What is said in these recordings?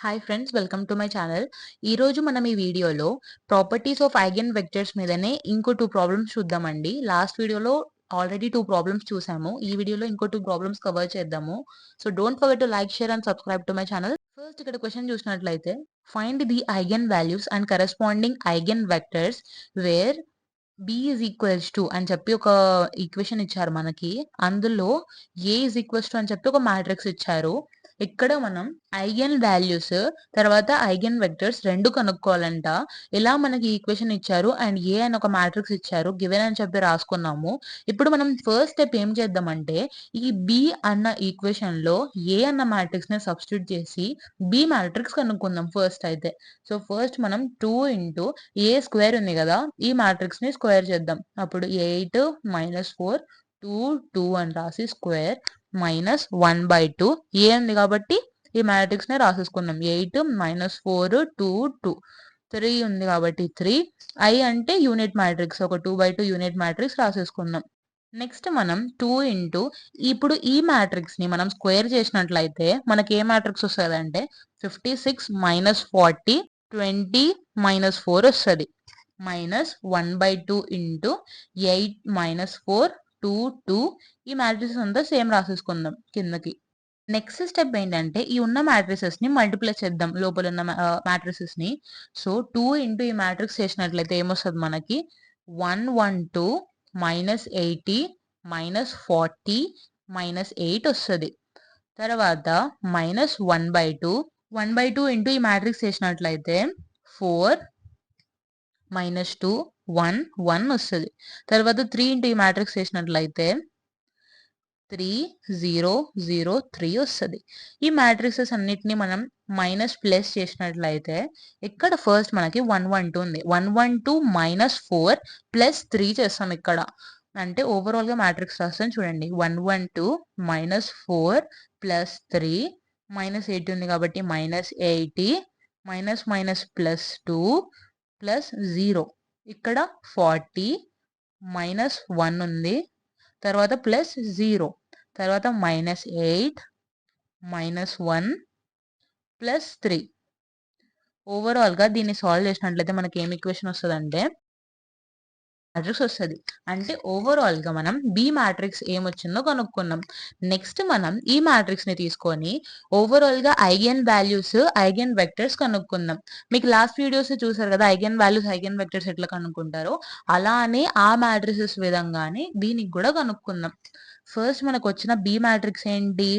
Hi friends, welcome to my channel. ఈరోజు మనం ఈ వీడియోలో ప్రాపర్టీస్ ఆఫ్ ఐగెన్ వెక్టర్స్ మీదనే ఇంకో 2 ప్రాబ్లమ్స్ చూద్దామండి. లాస్ట్ వీడియోలో ఆల్రెడీ 2 ప్రాబ్లమ్స్ చూసాము. ఈ వీడియోలో ఇంకో 2 ప్రాబ్లమ్స్ కవర్ చేద్దాము. So don't forget to like, share and subscribe to my channel. First ఇక్కడ క్వశ్చన్ చూసినట్లయితే find the eigen values and corresponding eigen vectors where B is equals to అని చెప్పి ఒక ఈక్వేషన్ ఇచ్చారు మనకి. అందులో ఏ ఈజ్ ఈక్వల్స్ టు అని చెప్పి ఒక మ్యాట్రిక్స్ ఇచ్చారు. ఇక్కడ మనం ఐగెన్ వాల్యూస్ తర్వాత ఐగెన్ వెక్టర్స్ రెండు కనుక్కోవాలంట. ఇలా మనకి ఈక్వేషన్ ఇచ్చారు అండ్ ఏ అని ఒక మ్యాట్రిక్స్ ఇచ్చారు, గివెన్ అని చెప్పి రాసుకున్నాము. ఇప్పుడు మనం ఫస్ట్ స్టెప్ ఏం చేద్దామంటే ఈ బి అన్న ఈక్వేషన్ లో ఏ అన్న మ్యాట్రిక్స్ ని సబ్స్టిట్యూట్ చేసి బి మ్యాట్రిక్స్ కనుక్కుందాం ఫస్ట్ అయితే. సో ఫస్ట్ మనం 2 ఇంటూ ఏ స్క్వేర్ ఉంది కదా, ఈ మ్యాట్రిక్స్ ని స్క్వేర్ చేద్దాం. అప్పుడు 8 - 4 2 2 అని రాసి స్క్వేర్ -1/2 ఏ ఉంది కాబట్టి ఈ మ్యాట్రిక్స్ ని రాసేసుకున్నాం. 8 - 4 2 2 3 ఉంది కాబట్టి 3 ఐ అంటే యూనిట్ మ్యాట్రిక్స్, ఒక 2/2 యూనిట్ మ్యాట్రిక్స్ రాసేసుకున్నాం. నెక్స్ట్ మనం 2 ఇంటూ ఇప్పుడు ఈ మ్యాట్రిక్స్ ని మనం స్క్వేర్ చేసినట్లయితే మనకి ఏ మ్యాట్రిక్స్ వస్తుంది అంటే 56 - 40 20 - 4 వస్తుంది. -1/2 ఇంటూ 8 - 4 2 2 ఈ మ్యాట్రిక్స్ అంతా సేమ్ రాసేసుకుందాం కిందకి. నెక్స్ట్ స్టెప్ ఏంటంటే ఈ ఉన్న మ్యాట్రిసెస్ ని మల్టిప్లై చేద్దాం లోపల ఉన్న మ్యాట్రిసెస్ ని. సో 2 ఇంటూ ఈ మ్యాట్రిక్స్ చేసినట్లయితే ఏమొస్తుంది మనకి 112 -80 -40 -8 వస్తుంది. తర్వాత -1/2 ఇంటూ ఈ మ్యాట్రిక్స్ చేసినట్లయితే 4 -2 1 1 వస్తుంది. తర్వాత 3 ఇంటూ ఈ మ్యాట్రిక్స్ చేసినట్లయితే 3 0 0 3 వస్తుంది. ఈ మ్యాట్రిక్సెస్ అన్నిటిని మనం మైనస్ ప్లస్ చేసినట్లయితే ఇక్కడ ఫస్ట్ మనకి 112 ఉంది. 112 - 4 + 3 చేస్తాం ఇక్కడ. అంటే ఓవరాల్ గా మ్యాట్రిక్స్ రాస్తాం చూడండి. 112 - 4 + 3 -8 ఉంది కాబట్టి -80 -2 +0 ఇక్కడ 40 -1 ఉంది, తర్వాత +0 తర్వాత -8 -1 +3. ఓవరాల్ గా దీన్ని సాల్వ్ చేసినట్లయితే మనకి ఏం ఈక్వేషన్ వస్తుందంటే మ్యాట్రిక్స్ వస్తుంది. అంటే ఓవరాల్ గా మనం బి మ్యాట్రిక్స్ ఏమొచ్చిందో కనుక్కున్నాం. నెక్స్ట్ మనం ఈ మ్యాట్రిక్స్ ని తీసుకొని ఓవరాల్ గా ఐగెన్ వాల్యూస్ ఐగెన్ వెక్టర్స్ కనుక్కుందాం. మీకు లాస్ట్ వీడియోస్ చూసారు కదా ఐగెన్ వాల్యూస్ ఐగెన్ వెక్టర్స్ ఎట్లా కనుక్కుంటారో, అలానే ఆ మ్యాట్రిసెస్ విధంగానే దీనికి కూడా కనుక్కుందాం. ఫస్ట్ మనకు వచ్చిన బి మ్యాట్రిక్స్ ఏంటి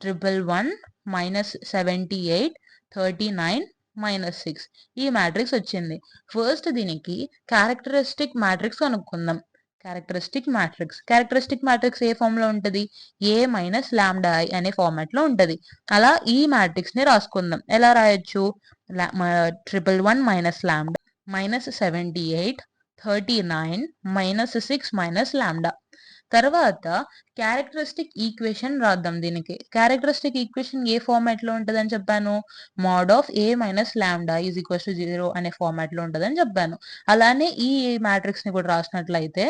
111 - 78 39 -6 ఈ మ్యాట్రిక్స్ వచ్చింది. ఫస్ట్ దీనికి క్యారెక్టరిస్టిక్ మ్యాట్రిక్స్ కనుక్కుందాం. క్యారెక్టరిస్టిక్ మ్యాట్రిక్స్ ఏ ఫామ్ లో ఉంటది, A - λI అనే ఫార్మాట్ లో ఉంటది. అలా ఈ మ్యాట్రిక్స్ ని రాసుకుందాం. ఎలా రాయొచ్చు 111 - λ -78 39 -6 - λ. తర్వాత క్యారెక్టరిస్టిక్ ఈక్వేషన్ రాద్దాం. దీనికి క్యారెక్టరిస్టిక్ ఈక్వేషన్ ఏ ఫార్మాట్ లో ఉంటదని చెప్పాను, mod of A - λ = 0 అనే ఫార్మాట్ లో ఉంటదని చెప్పాను. అలానే ఈ మ్యాట్రిక్స్ ని కూడా రాసినట్లయితే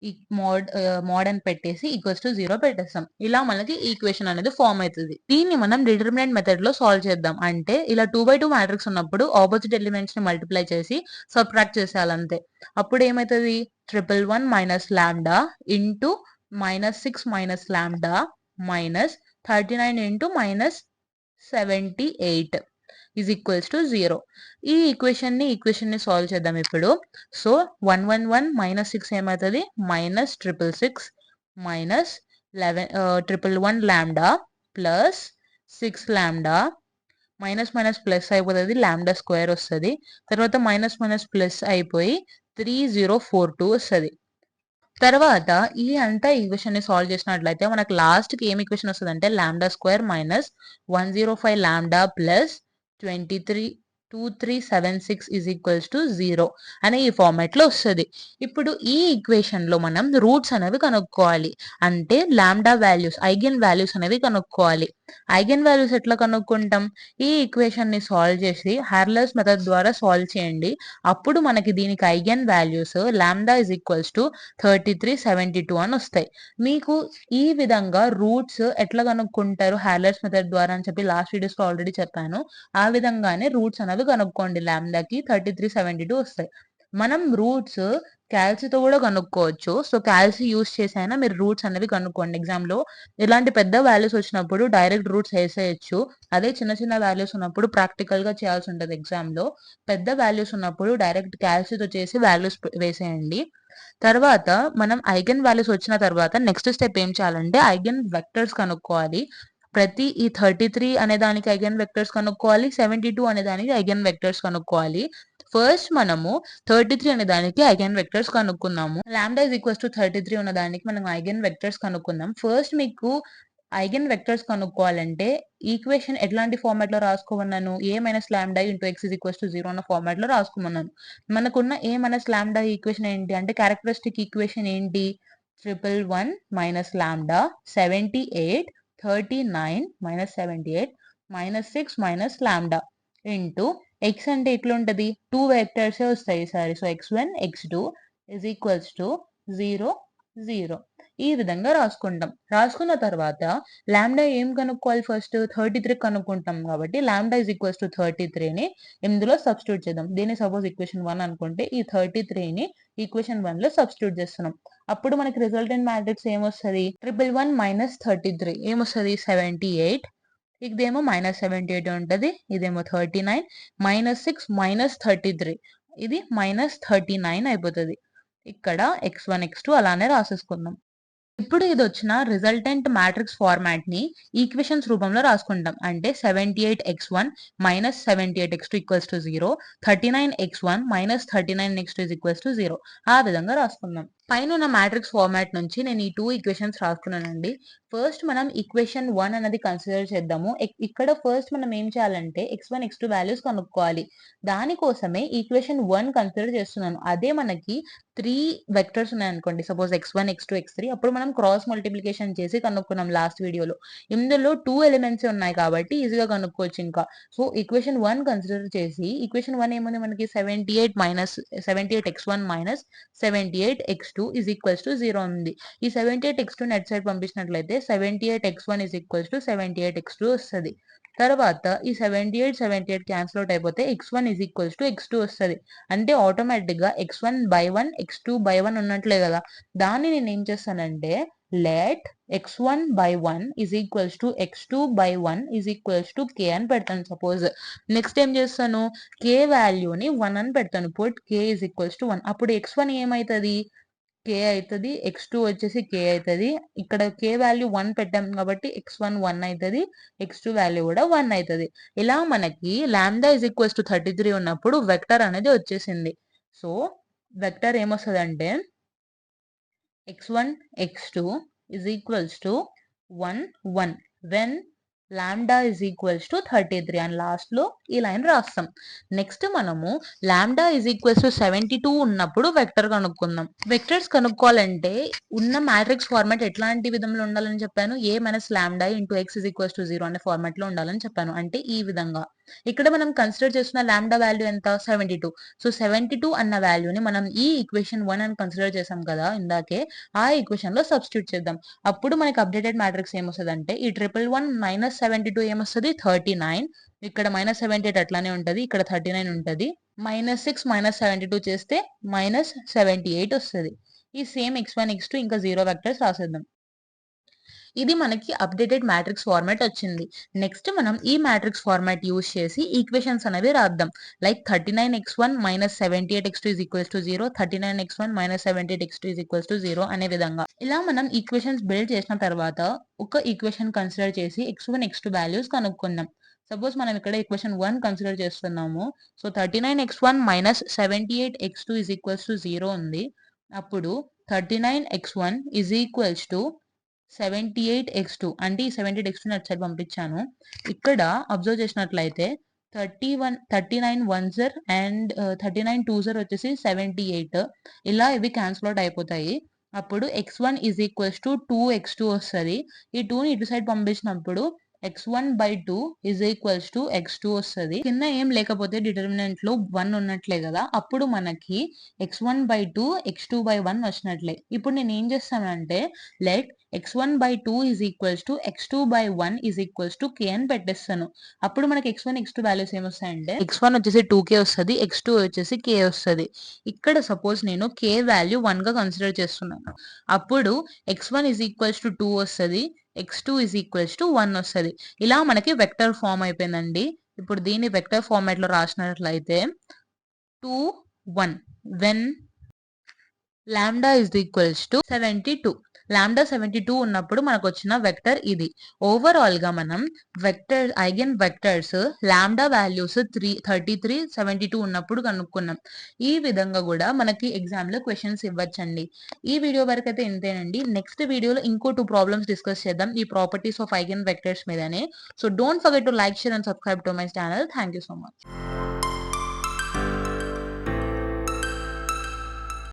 ఈ మోడ్ అని పెట్టేసి =0 పెట్టేస్తాం. ఇలా మనకి ఈక్వేషన్ అనేది ఫామ్ అవుతుంది. దీన్ని మనం డిటర్మినెంట్ మెథడ్ లో సాల్వ్ చేద్దాం. అంటే ఇలా 2/2 మ్యాట్రిక్స్ ఉన్నప్పుడు ఆపోజిట్ ఎలిమెంట్స్ ని మల్టిప్లై చేసి సబ్ట్రాక్ట్ చేసేయాలి అంతే. అప్పుడు ఏమవుతుంది 111 - λ ఇంటూ -6 - λ -39 ఇంటూ -78 = 0. ఈ ఈక్వేషన్ ని సాల్వ్ చేద్దాం ఇప్పుడు. సో 111 - 6 ఏమవుతుంది -666 -111 λ ప్లస్ 6 λ ప్లస్ అయిపోతుంది λ² వస్తుంది. తర్వాత ప్లస్ అయిపోయి 3042 వస్తుంది. తర్వాత ఈ అంతా ఈక్వేషన్ ని సాల్వ్ చేసినట్లయితే మనకు లాస్ట్ కి ఏం ఈక్వేషన్ వస్తుంది అంటే λ² -105 λ ప్లస్ 2376 0 అనే ఈ ఫార్మాట్ లో వస్తుంది. ఇప్పుడు ఈ ఈక్వేషన్ లో మనం రూట్స్ అనేవి కనుక్కోవాలి. అంటే లాంబ్డా వాల్యూస్ ఐగెన్ వాల్యూస్ అనేవి కనుక్కోవాలి. ఐగెన్ వాల్యూస్ ఎట్లా కనుక్కుంటాం? ఈ ఈక్వేషన్‌ని సాల్వ్ చేసి హార్లెస్ మెథడ్ ద్వారా సాల్వ్ చేయండి. అప్పుడు మనకి దీనికి eigen values lambda is equals to 33, 72 అని వస్తాయి. మీకు ఈ విధంగా రూట్స్ ఎట్లా కనుక్కుంటారు హార్లెస్ మెథడ్ ద్వారా అని చెప్పి లాస్ట్ వీడియోస్‌లో ఆల్రెడీ చెప్పాను. ఆ విధంగానే రూట్స్ అనేవి కనుక్కోండి. లాంబ్డాకి 33, 72 వస్తాయి. మనం రూట్స్ కాల్సీతో కూడా కనుక్కోవచ్చు. సో, కాల్సీ యూజ్ చేసి అయినా మీరు రూట్స్ అనేవి కనుక్కోండి. ఎగ్జామ్‌లో ఇలాంటి పెద్ద వాల్యూస్ వచ్చినప్పుడు డైరెక్ట్ రూట్స్ ఏసేయొచ్చు. అదే చిన్న చిన్న వాల్యూస్ ఉన్నప్పుడు ప్రాక్టికల్‌గా చేయాల్సి ఉంటది ఎగ్జామ్‌లో. పెద్ద వాల్యూస్ ఉన్నప్పుడు డైరెక్ట్ కాల్సీతో చేసి వాల్యూస్ వేసేయండి. తర్వాత మనం ఐగెన్ వాల్యూస్ వచ్చిన తర్వాత నెక్స్ట్ స్టెప్ ఏం చేయాలంటే ఐగెన్ వెక్టర్స్ కనుక్కోవాలి. ప్రతి ఈ 33 అనే దానికి ఐగెన్ వెక్టర్స్ కనుక్కోవాలి. 72 అనే దానికి ఐగెన్ వెక్టర్స్ కనుక్కోవాలి. ఫస్ట్ మనము 33 అనే దానికి ఐగెన్ వెక్టర్స్ కనుక్కుందాము. లాంబ్డా ఈజ్ ఈక్వల్స్ టు 33 ఉన్న దానికి మనం ఐగెన్ వెక్టర్స్ కనుక్కుందాం. ఫస్ట్ మీకు ఐగెన్ వెక్టర్స్ కనుక్కోవాలంటే ఈక్వేషన్ ఎట్లాంటి ఫార్మాట్ లో రాసుకోమన్నాను? a minus lambda into x is equals to 0 అన్న ఫార్మాట్ లో రాసుకోమన్నాను. మనకున్న a మైనస్ లాంబ్డా ఈక్వేషన్ ఏంటి అంటే క్యారెక్టరిస్టిక్ ఈక్వేషన్ ఏంటి? 111 minus lambda 78 39 minus 78 minus 6 minus lambda into X అంటే ఎట్లుంటది? 2 వెక్టర్స్ వస్తాయి ఈసారి. So x1 x2 is equals to 0 0 ఈ విధంగా రాసుకుంటాం. రాసుకున్న తర్వాత లాంబ్డా ఏం కనుక్కోవాలి? ఫస్ట్ 33 కనుక్కుంటాం కాబట్టి లాంబ్డా ఈజ్ ఈక్వల్స్ టు 33ని ఇందులో సబ్స్టిట్యూట్ చేద్దాం. దీన్ని సపోజ్ ఈక్వేషన్ 1 అనుకుంటే ఈ 33ని ఈక్వేషన్ 1 లో సబ్స్టిట్యూట్ చేస్తున్నాం. అప్పుడు మనకి రిజల్టెంట్ మ్యాట్రిక్స్ ఏమొస్తది? 111 మైనస్ 33 ఏమొస్తది? 78. ఇదేమో మైనస్ 78 ఉంటది. ఇదేమో 39 మైనస్ 6 మైనస్ 33 ఇది మైనస్ 39 అయిపోతది. ఇక్కడ x1 x2 అలానే రాసేసుకుందాం. ఇప్పుడు ఇదొచ్చిన రిజల్టెంట్ మ్యాట్రిక్స్ ఫార్మాట్‌ని ఈక్వేషన్స్ రూపంలో రాసుకుంటాం. అంటే 78x1 minus 78x2 equals to 0, 39x1 minus 39x2 is equals to 0 ఆ విధంగా రాసుకుందాం. పైనున్న మ్యాట్రిక్స్ ఫార్మాట్ నుంచి నేను ఈ 2 ఈక్వేషన్స్ రాసుకున్నానండి. ఫస్ట్ మనం ఈక్వేషన్ 1 అనేది కన్సిడర్ చేద్దాము. ఇక్కడ ఫస్ట్ మనం ఏం చేయాలంటే x1, x2 వాల్యూస్ కనుక్కోవాలి. దానికోసమే ఈక్వేషన్ 1 కన్సిడర్ చేస్తున్నాను. అదే మనకి 3 వెక్టర్స్ ఉన్నాయనుకోండి. సపోజ్ x1, x2, x3 అప్పుడు మనం క్రాస్ మల్టిప్లికేషన్ చేసి కనుక్కున్నాం లాస్ట్ వీడియోలో. ఇందులో 2 ఎలిమెంట్సే ఉన్నాయి కాబట్టి ఈజీగా కనుక్కోవచ్చు ఇంకా. సో, ఈక్వేషన్ 1 కన్సిడర్ చేసి ఈక్వేషన్ 1 ఏముంది మనకి 78x1 minus 78x2 is equals to 0 ఉంది. ఈ 78x2ని అటు సైడ్ పంపించినట్లయితే 78x1 is equals to 78x2 వస్తది. తర్వాత ఈ 78, 78 క్యాన్సిల్ అవుట్ అయిపోతే x1 is equals to x2 వస్తది. అంటే ఆటోమేటిక్‌గా x1/1 x2/1 ఉన్నట్లే గదా! దాన్ని నేనేం చేస్తానంటే let x1/1 is equals to x2/1 is equals to k అని పెడతాను సపోజ్. నెక్స్ట్ ఏం చేస్తాను? k వాల్యూని 1 అని పెడతాను. Put k is equals to 1 అప్పుడు x1 ఏమైతది? k అయితది. x2 వచ్చేసి k అయితది. ఇక్కడ k వాల్యూ 1 పెట్టాం కాబట్టి x1 1 అయితది. x2 వాల్యూ కూడా 1 అయితది. ఇలా మనకి లాంబ్డా ఈజ్ ఈక్వల్స్ టు 33 ఉన్నప్పుడు వెక్టర్ అనేది వచ్చేసింది. సో, వెక్టర్ ఏమొస్తదంటే x1, x2 is equals to 1 1 when lambda is equals to 33 అని లాస్ట్‌లో ఈ లైన్ రాస్తాం. నెక్స్ట్ మనము లాంబ్డా ఈజ్ ఈక్వల్స్ టు 72 ఉన్నప్పుడు వెక్టర్ కనుక్కుందాం. వెక్టర్స్ కనుక్కోవాలంటే ఉన్న మ్యాట్రిక్స్ ఫార్మాట్ ఎట్లాంటి విధంలో ఉండాలని చెప్పాను? a minus lambda into x is equals to 0 అనే ఫార్మాట్‌లో ఉండాలని చెప్పాను. అంటే ఈ విధంగా. ఇక్కడ మనం కన్సిడర్ చేస్తున్న లాంబ్డా వాల్యూ ఎంత? 72. సో, 72 అన్న వాల్యూని మనం ఈ ఈక్వేషన్ 1 అని కన్సిడర్ చేసాం కదా ఇందాకే. ఆ ఈక్వేషన్‌లో సబ్స్టిట్యూట్ చేద్దాం. అప్పుడు మనకి అప్డేటెడ్ మ్యాట్రిక్స్ ఏమొస్తదంటే ఈ 111 మైనస్ 72 ఏమొస్తది? 39 ఇక్కడ మైనస్ 78 అట్లానే ఉంటది. ఇక్కడ 39 ఉంటది. మైనస్ 6 మైనస్ 72 చేస్తే మైనస్ 78 వస్తది. ఈ సేమ్ x1, x2 ఇంకా 0 వెక్టర్స్ రాసేద్దాం. ఇది మనకి అప్డేటెడ్ మ్యాట్రిక్స్ ఫార్మాట్ వచ్చింది. నెక్స్ట్ మనం ఈ మ్యాట్రిక్స్ ఫార్మాట్ యూజ్ చేసి ఈక్వేషన్స్ అనేవి రాద్దాం. Like 39x1 minus 78x2 is equals to 0, 39x1 minus 78x2 is equals to 0 అనే విధంగా. ఇలా మనం ఈక్వేషన్స్ బిల్డ్ చేసిన తర్వాత ఒక ఈక్వేషన్ కన్సిడర్ చేసి x1, x2 వాల్యూస్ కనుక్కుందాం. సపోజ్ మనం ఇక్కడ ఈక్వేషన్ 1 కన్సిడర్ చేస్తున్నాము. So, 39x1 minus 78x2 is equals to 0 ఉంది. అప్పుడు 39x1 is equals to 78x2 అంటే ఈ 78x2ని అటు సైడ్ పంపించాను. ఇక్కడ అబ్జర్వ్ చేసినట్లయితే 39 1s అండ్ 39 2s వచ్చేసి 78 ఇలా ఇవి క్యాన్సిల్ అవుట్ అయిపోతాయి. అప్పుడు x1 is equals to 2x2 వస్తది. ఈ 2ని ఇటు సైడ్ పంపించినప్పుడు x1/2 is equals to x2 వస్తది. కింద ఏం లేకపోతే డిటర్మినెంట్ లో 1 ఉన్నట్లే కదా, అప్పుడు మనకి x1/2 x2/1 వచ్చినట్లే. ఇప్పుడు నేను ఏం చేస్తానంటే let x1/2 is equals to x2/1 is equals to k అని పెట్టేస్తాను. అప్పుడు మనకి x1 x2 వాల్యూస్ ఏమొస్తాయంటే x1 వచ్చేసి 2k వస్తది, x2 వచ్చేసి k వస్తది. ఇక్కడ సపోజ్ నేను k వాల్యూ 1 గా కన్సిడర్ చేస్తున్నాను. అప్పుడు x1 ఈజ్ ఈక్వల్స్ టు 2 వస్తది, x2 ఈజ్ ఈక్వల్స్ టు 1 వస్తది. ఇలా మనకి వెక్టర్ ఫామ్ అయిపోయిందండి. ఇప్పుడు దీన్ని వెక్టర్ ఫార్మాట్ లో రాసినట్లయితే 2 1 when lambda is equals to 72. Lambda 72 ఉన్నప్పుడు మనకు వచ్చిన వెక్టర్ ఇది. ఓవరాల్ గా మనం vector eigen vectors lambda values 33 72 ఉన్నప్పుడు కనుక్కున్నాం. ఈ విధంగా కూడా మనకి ఎగ్జామ్ లో క్వశ్చన్స్ ఇవ్వచ్చండి. ఈ వీడియో వరకు అయితే ఇంతేనండి. నెక్స్ట్ వీడియోలో ఇంకో 2 ప్రాబ్లమ్స్ డిస్కస్ చేద్దాం ఈ ప్రాపర్టీస్ ఆఫ్ ఐగెన్ వెక్టర్స్ మీదనే. So don't forget to like, share and subscribe to my channel. Thank you so much.